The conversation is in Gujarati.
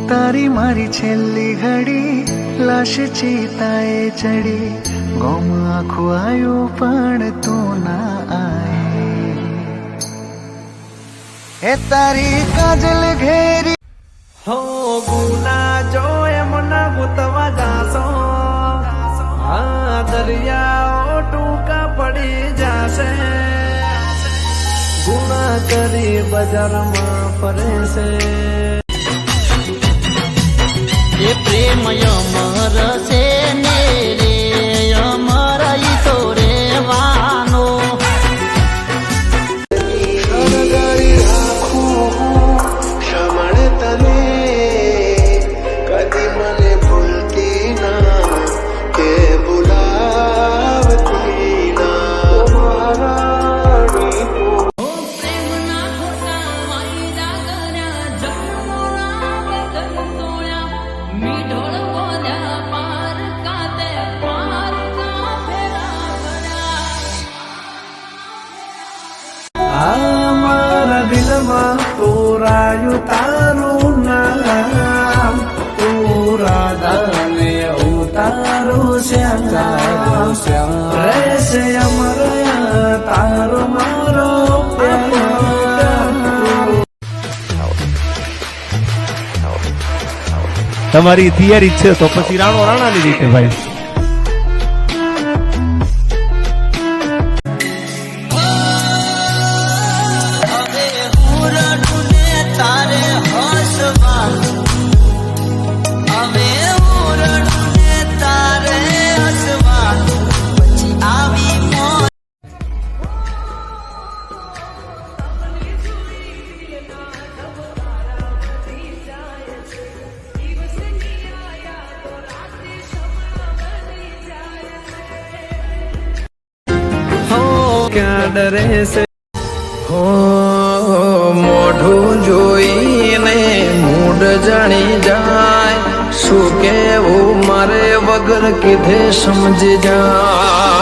તારી મારી છેલ્લી ઘડી લાશ ચિતાએ ચડી ગોમ આખું આવ્યું પણ તું ના આય એ તારી કાજલ ઘેરી હો ગુના જો એમના ગુતવા જાશો આ દરિયાઓ ટૂંકા પડી જશે ગુના કરી બજારમાં ફરે છે એ પ્રેમ અમર છે ને રે અમર ઈ તો રેવાનો શણગારી રાખું શમણ તને કદી મને ભૂલતી ના કે ભૂલાવતી ના મારાણી મારા દિલમાં તોરાયું તારું નામ તું રાધાને ઉતારું શ્યામ રહેશે અમર તારો મારો તમારી તૈયારી છે તો પછી રાણો રાણાની રીતે ભાઈ ક્યાં ડરે છે હો મોઢું જોઈને મૂડ જાણી જાય શું કેવું મારે વગર કીધે સમજી જાય